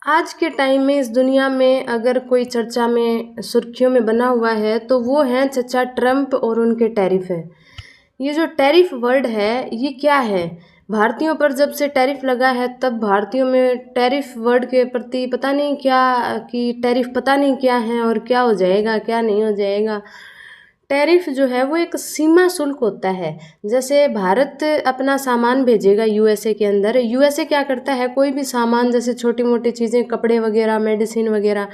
आज के टाइम में इस दुनिया में अगर कोई चर्चा में सुर्खियों में बना हुआ है तो वो हैं चचा ट्रम्प और उनके टैरिफ है। ये जो टैरिफ वर्ड है ये क्या है? भारतीयों पर जब से टैरिफ लगा है तब भारतीयों में टैरिफ वर्ड के प्रति पता नहीं क्या कि टैरिफ पता नहीं क्या है और क्या हो जाएगा क्या नहीं हो जाएगा। टैरिफ जो है वो एक सीमा शुल्क होता है। जैसे भारत अपना सामान भेजेगा यूएसए के अंदर, यूएसए क्या करता है, कोई भी सामान जैसे छोटी मोटी चीज़ें कपड़े वगैरह मेडिसिन वगैरह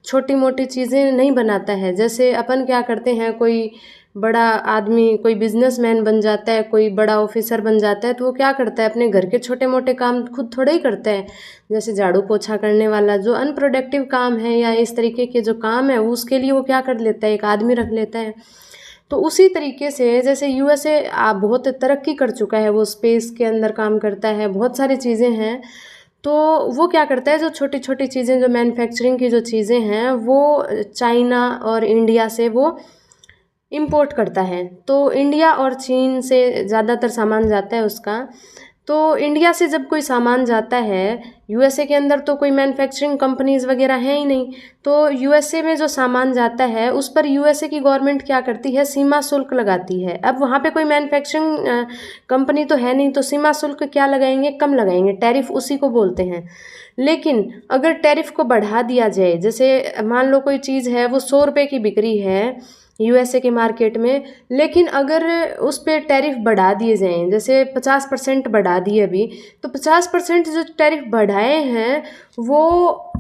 छोटी मोटी चीज़ें नहीं बनाता है। जैसे अपन क्या करते हैं, कोई बड़ा आदमी कोई बिजनेसमैन बन जाता है, कोई बड़ा ऑफिसर बन जाता है तो वो क्या करता है, अपने घर के छोटे मोटे काम खुद थोड़े ही करता है। जैसे झाड़ू पोछा करने वाला जो अनप्रोडक्टिव काम है या इस तरीके के जो काम है उसके लिए वो क्या कर लेता है, एक आदमी रख लेता है। तो उसी तरीके से जैसे यूएसए बहुत तरक्की कर चुका है, वो स्पेस के अंदर काम करता है, बहुत सारी चीज़ें हैं। तो वो क्या करता है, जो छोटी छोटी चीज़ें जो मैन्युफैक्चरिंग की जो चीज़ें हैं वो चाइना और इंडिया से वो इम्पोर्ट करता है। तो इंडिया और चीन से ज़्यादातर सामान जाता है उसका। तो इंडिया से जब कोई सामान जाता है यूएसए के अंदर तो कोई मैन्युफैक्चरिंग कंपनीज़ वगैरह हैं ही नहीं। तो यूएसए में जो सामान जाता है उस पर यूएसए की गवर्नमेंट क्या करती है, सीमा शुल्क लगाती है। अब वहाँ पे कोई मैन्युफैक्चरिंग कंपनी तो है नहीं, तो सीमा शुल्क क्या लगाएंगे, कम लगाएंगे, टैरिफ उसी को बोलते हैं। लेकिन अगर टैरिफ को बढ़ा दिया जाए, जैसे मान लो कोई चीज़ है वो 100 रुपये की बिक रही है यूएसए के मार्केट में, लेकिन अगर उस पर टैरिफ बढ़ा दिए जाएं, जैसे 50% बढ़ा दिए अभी, तो 50% जो टैरिफ बढ़ाए हैं वो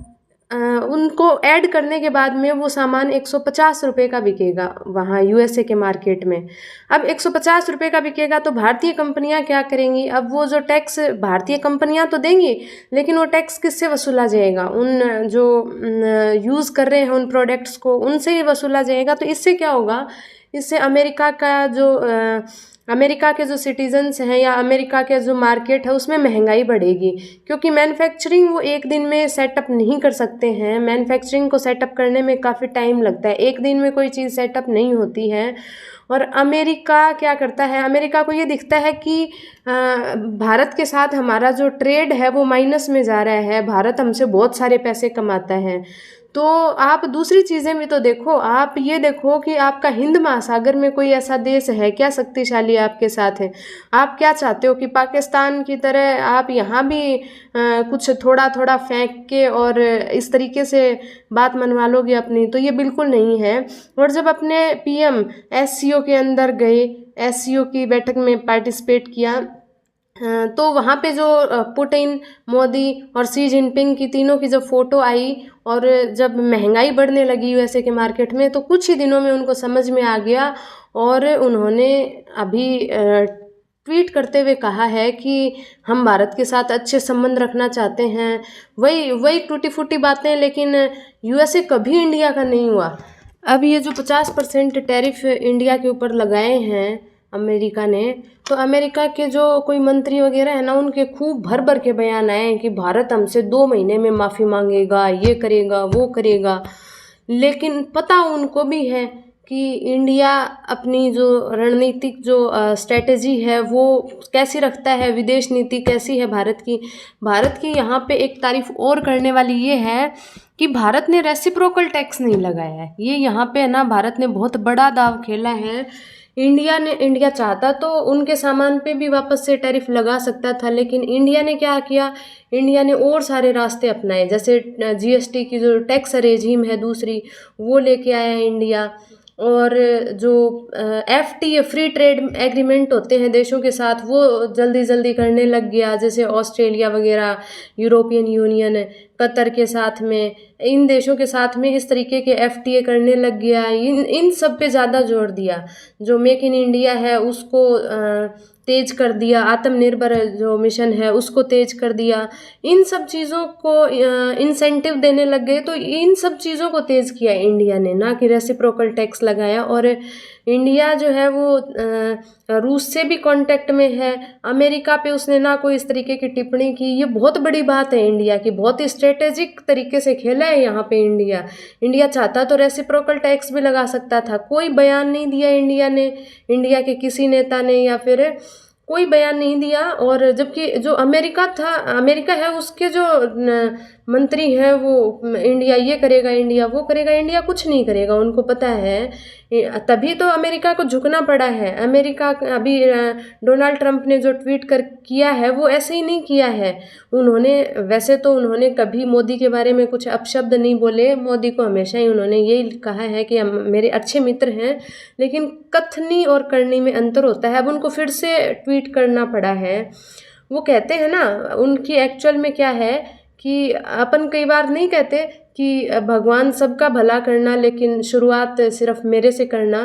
उनको ऐड करने के बाद में वो सामान 150 रुपये का बिकेगा वहाँ यूएसए के मार्केट में। अब 150 रुपये का बिकेगा तो भारतीय कंपनियाँ क्या करेंगी, अब वो जो टैक्स भारतीय कंपनियाँ तो देंगी, लेकिन वो टैक्स किससे वसूला जाएगा, उन जो यूज़ कर रहे हैं उन प्रोडक्ट्स को, उनसे ही वसूला जाएगा। तो इससे क्या होगा, इससे अमेरिका के जो सिटीजन्स हैं या अमेरिका के जो मार्केट है उसमें महंगाई बढ़ेगी, क्योंकि मैन्युफैक्चरिंग वो एक दिन में सेटअप नहीं कर सकते हैं। मैन्युफैक्चरिंग को सेटअप करने में काफ़ी टाइम लगता है, एक दिन में कोई चीज़ सेटअप नहीं होती है। और अमेरिका क्या करता है, अमेरिका को ये दिखता है कि भारत के साथ हमारा जो ट्रेड है वो माइनस में जा रहा है, भारत हमसे बहुत सारे पैसे कमाता है। तो आप दूसरी चीज़ें भी तो देखो, आप ये देखो कि आपका हिंद महासागर में कोई ऐसा देश है क्या शक्तिशाली आपके साथ है? आप क्या चाहते हो कि पाकिस्तान की तरह आप यहाँ भी कुछ थोड़ा थोड़ा फेंक के और इस तरीके से बात मनवा लोगे अपनी? तो ये बिल्कुल नहीं है। और जब अपने पीएम एससीओ के अंदर गए, एससीओ की बैठक में पार्टिसिपेट किया, तो वहाँ पे जो पुतिन, मोदी और शी जिनपिंग की तीनों की जब फ़ोटो आई और जब महंगाई बढ़ने लगी यूएसए के मार्केट में, तो कुछ ही दिनों में उनको समझ में आ गया और उन्होंने अभी ट्वीट करते हुए कहा है कि हम भारत के साथ अच्छे संबंध रखना चाहते हैं। वही वही टूटी फूटी बातें, लेकिन यूएसए कभी इंडिया का नहीं हुआ। अब ये जो 50% टैरिफ इंडिया के ऊपर लगाए हैं अमेरिका ने, तो अमेरिका के जो कोई मंत्री वगैरह है ना, उनके खूब भर भर के बयान आए हैं कि भारत हमसे 2 महीने में माफ़ी मांगेगा, ये करेगा वो करेगा। लेकिन पता उनको भी है कि इंडिया अपनी जो रणनीतिक जो स्ट्रेटेजी है वो कैसी रखता है, विदेश नीति कैसी है भारत की यहाँ पे एक तारीफ और करने वाली ये है कि भारत ने रेसिप्रोकल टैक्स नहीं लगाया है। ये यहाँ पे है ना, भारत ने बहुत बड़ा दाव खेला है। इंडिया चाहता तो उनके सामान पे भी वापस से टैरिफ लगा सकता था, लेकिन इंडिया ने क्या किया, इंडिया ने और सारे रास्ते अपनाए। जैसे जीएसटी की जो टैक्स रेजीम है दूसरी, वो लेके आया है इंडिया। और जो एफटीए फ्री ट्रेड एग्रीमेंट होते हैं देशों के साथ, वो जल्दी जल्दी करने लग गया। जैसे ऑस्ट्रेलिया वगैरह, यूरोपियन यूनियन, कतर के साथ में, इन देशों के साथ में इस तरीके के एफटीए करने लग गया। इन सब पे ज़्यादा जोर दिया। जो मेक इन इंडिया है उसको तेज कर दिया, आत्मनिर्भर जो मिशन है उसको तेज कर दिया। इन सब चीज़ों को इंसेंटिव देने लग गए। तो इन सब चीज़ों को तेज किया इंडिया ने, ना कि रेसिप्रोकल टैक्स लगाया। और इंडिया जो है वो रूस से भी कांटेक्ट में है, अमेरिका पे उसने ना कोई इस तरीके की टिप्पणी की। ये बहुत बड़ी बात है इंडिया की, बहुत ही स्ट्रेटेजिक तरीके से खेला है यहाँ पे इंडिया चाहता तो रेसिप्रोकल टैक्स भी लगा सकता था। कोई बयान नहीं दिया इंडिया ने, इंडिया के किसी नेता ने या फिर कोई बयान नहीं दिया। और जबकि जो अमेरिका है उसके जो मंत्री हैं वो इंडिया ये करेगा, इंडिया वो करेगा, इंडिया कुछ नहीं करेगा, उनको पता है। तभी तो अमेरिका को झुकना पड़ा है। अमेरिका अभी डोनाल्ड ट्रंप ने जो ट्वीट कर किया है वो ऐसे ही नहीं किया है। उन्होंने वैसे तो उन्होंने कभी मोदी के बारे में कुछ अपशब्द नहीं बोले, मोदी को हमेशा ही उन्होंने यही कहा है कि हम मेरे अच्छे मित्र हैं, लेकिन कथनी और करनी में अंतर होता है। अब उनको फिर से ट्वीट करना पड़ा है। वो कहते हैं ना, उनकी एक्चुअल में क्या है कि अपन कई बार नहीं कहते कि भगवान सबका भला करना लेकिन शुरुआत सिर्फ मेरे से करना,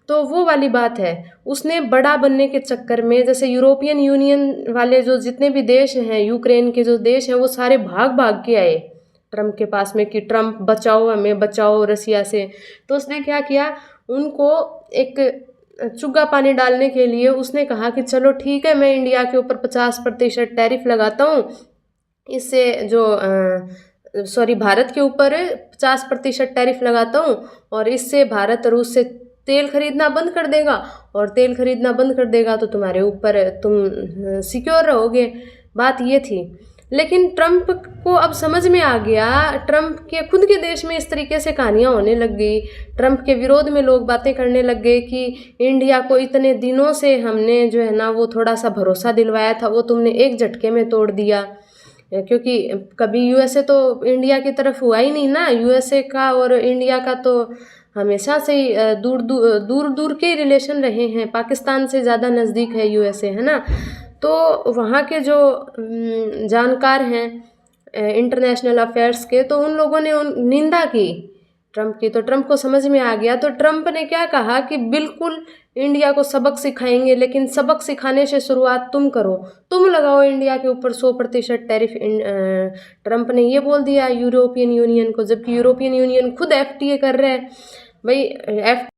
तो वो वाली बात है। उसने बड़ा बनने के चक्कर में, जैसे यूरोपियन यूनियन वाले जो जितने भी देश हैं, यूक्रेन के जो देश हैं, वो सारे भाग भाग के आए ट्रंप के पास में कि ट्रंप बचाओ हमें, बचाओ रसिया से। तो उसने क्या किया, उनको एक चुग्गा पानी डालने के लिए उसने कहा कि चलो ठीक है, मैं इंडिया के ऊपर 50% टैरिफ लगाता हूँ, इससे जो भारत के ऊपर 50% टैरिफ लगाता हूँ, और इससे भारत रूस से तेल खरीदना बंद कर देगा, और तेल खरीदना बंद कर देगा तो तुम्हारे ऊपर तुम सिक्योर रहोगे। बात ये थी। लेकिन ट्रंप को अब समझ में आ गया, ट्रंप के खुद के देश में इस तरीके से कहानियाँ होने लग गई, ट्रंप के विरोध में लोग बातें करने लग गए कि इंडिया को इतने दिनों से हमने जो है ना वो थोड़ा सा भरोसा दिलवाया था, वो तुमने एक झटके में तोड़ दिया। क्योंकि कभी यूएसए तो इंडिया की तरफ हुआ ही नहीं ना, यूएसए का और इंडिया का तो हमेशा से ही दूर दूर दूर दूर के रिलेशन रहे हैं। पाकिस्तान से ज़्यादा नज़दीक है यूएसए, है ना। तो वहाँ के जो जानकार हैं इंटरनेशनल अफेयर्स के, तो उन लोगों ने निंदा की ट्रंप की। तो ट्रंप को समझ में आ गया, तो ट्रंप ने क्या कहा कि बिल्कुल इंडिया को सबक सिखाएंगे, लेकिन सबक सिखाने से शुरुआत तुम करो, तुम लगाओ इंडिया के ऊपर 100% टैरिफ। ट्रंप ने ये बोल दिया यूरोपियन यूनियन को, जबकि यूरोपियन यूनियन खुद एफटीए कर रहा है भाई।